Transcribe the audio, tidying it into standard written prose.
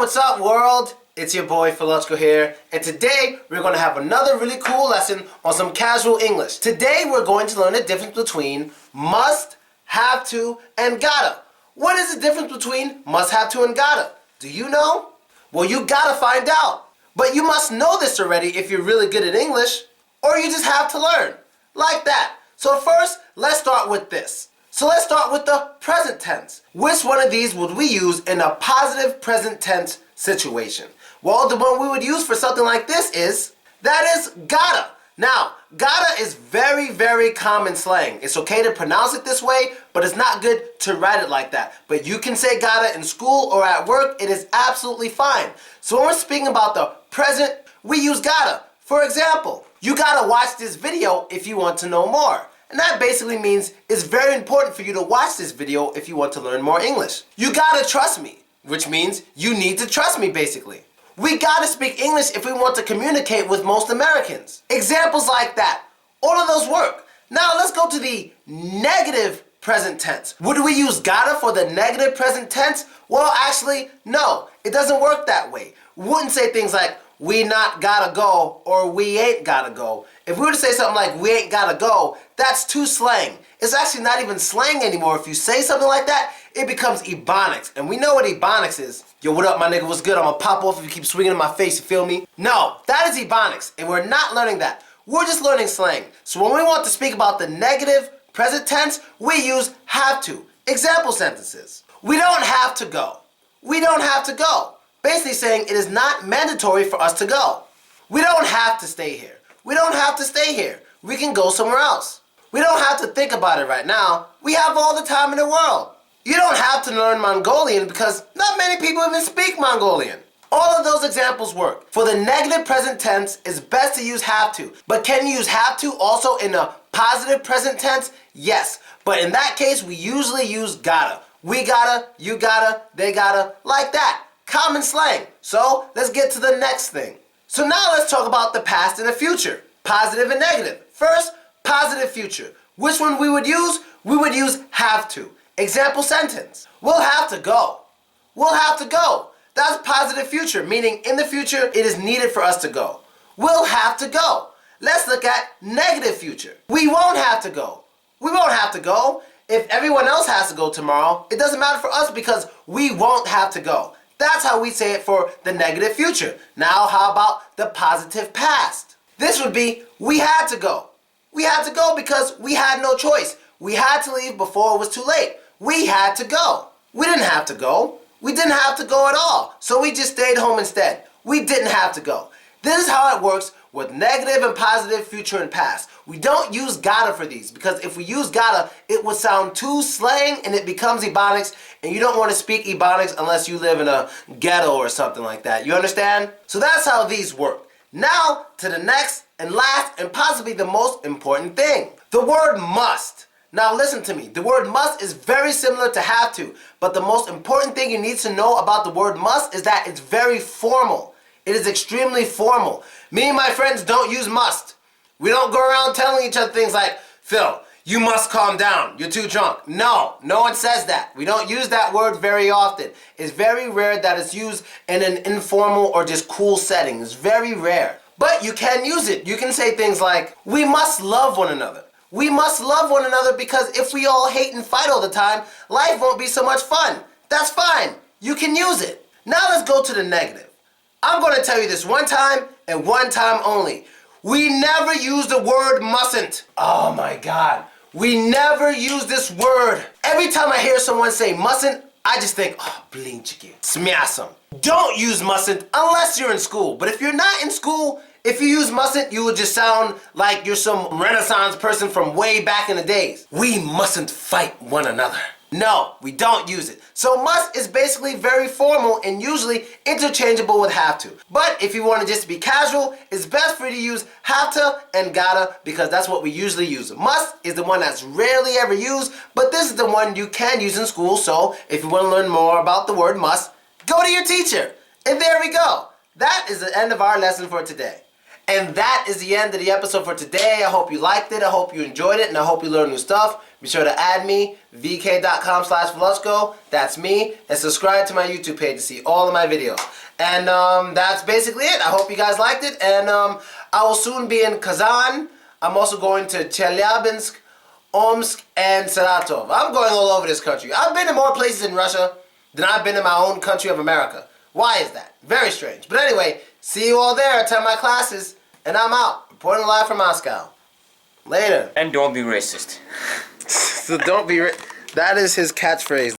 what's up world? It's your boy Philochko here, and today we're going to have another really cool lesson on some casual English. Today we're going to learn the difference between must, have to, and gotta. What is the difference between must, have to, and gotta? Do you know? Well, you gotta find out. But you must know this already if you're really good at English, or you just have to learn. Like that. So first, let's start with this. So let's start with the present tense. Which one of these would we use in a positive present tense situation? Well, the one we would use for something like this is, that is gotta. Now, gotta is very, very common slang. It's okay to pronounce it this way, but it's not good to write it like that. But you can say gotta in school or at work, it is absolutely fine. So when we're speaking about the present, we use gotta. For example, you gotta watch this video if you want to know more. And that basically means it's very important for you to watch this video if you want to learn more English. You gotta trust me, which means you need to trust me basically. We gotta speak English if we want to communicate with most Americans. Examples like that. All of those work. Now let's go to the negative present tense. Would we use gotta for the negative present tense? Well, actually, no. It doesn't work that way. We wouldn't say things like, we not gotta go, or we ain't gotta go. If we were to say something like, we ain't gotta go, that's too slang. It's actually not even slang anymore. If you say something like that, it becomes ebonics. And we know what ebonics is. Yo, what up, my nigga? What's good? I'm gonna pop off if you keep swinging in my face, you feel me? No, that is ebonics, and we're not learning that. We're just learning slang. So when we want to speak about the negative present tense, we use have to. Example sentences. We don't have to go. We don't have to go. Basically saying it is not mandatory for us to go. We don't have to stay here. We don't have to stay here. We can go somewhere else. We don't have to think about it right now. We have all the time in the world. You don't have to learn Mongolian because not many people even speak Mongolian. All of those examples work. For the negative present tense, it's best to use have to. But can you use have to also in a positive present tense? Yes. But in that case, we usually use gotta. We gotta, you gotta, they gotta, like that. Common slang. So let's get to the next thing. So now let's talk about the past and the future. Positive and negative. First, positive future. Which one we would use? We would use have to. Example sentence. We'll have to go. We'll have to go. That's positive future, meaning in the future it is needed for us to go. We'll have to go. Let's look at negative future. We won't have to go. We won't have to go. If everyone else has to go tomorrow, it doesn't matter for us because we won't have to go. That's how we say it for the negative future. Now how about the positive past? This would be, we had to go. We had to go because we had no choice. We had to leave before it was too late. We had to go. We didn't have to go. We didn't have to go at all. So we just stayed home instead. We didn't have to go. This is how it works with negative and positive future and past. We don't use gotta for these because if we use gotta, it would sound too slang and it becomes ebonics, and you don't want to speak ebonics unless you live in a ghetto or something like that. You understand? So that's how these work. Now to the next and last and possibly the most important thing. The word must. Now listen to me. The word must is very similar to have to, but the most important thing you need to know about the word must is that it's very formal. It is extremely formal. Me and my friends don't use must. We don't go around telling each other things like, Phil, you must calm down. You're too drunk. No one says that. We don't use that word very often. It's very rare that it's used in an informal or just cool setting. It's very rare. But you can use it. You can say things like, we must love one another. We must love one another because if we all hate and fight all the time, life won't be so much fun. That's fine. You can use it. Now let's go to the negative. I'm going to tell you this one time and one time only. We never use the word mustn't. Oh my God. We never use this word. Every time I hear someone say mustn't, I just think, oh, blin chicken, smiasam. Don't use mustn't unless you're in school. But if you're not in school, if you use mustn't, you will just sound like you're some Renaissance person from way back in the days. We mustn't fight one another. No, we don't use it. So must is basically very formal and usually interchangeable with have to. But if you want to just be casual, it's best for you to use have to and gotta because that's what we usually use. Must is the one that's rarely ever used, but this is the one you can use in school. So if you want to learn more about the word must, go to your teacher. And there we go. That is the end of our lesson for today. And that is the end of the episode for today. I hope you liked it. I hope you enjoyed it. And I hope you learned new stuff. Be sure to add me, vk.com/Philochko. That's me. And subscribe to my YouTube page to see all of my videos. And that's basically it. I hope you guys liked it. And I will soon be in Kazan. I'm also going to Chelyabinsk, Omsk, and Saratov. I'm going all over this country. I've been in more places in Russia than I've been in my own country of America. Why is that? Very strange. But anyway, see you all there. Attend my classes. And I'm out. Reporting live from Moscow. Later. And don't be racist. So don't be that is his catchphrase.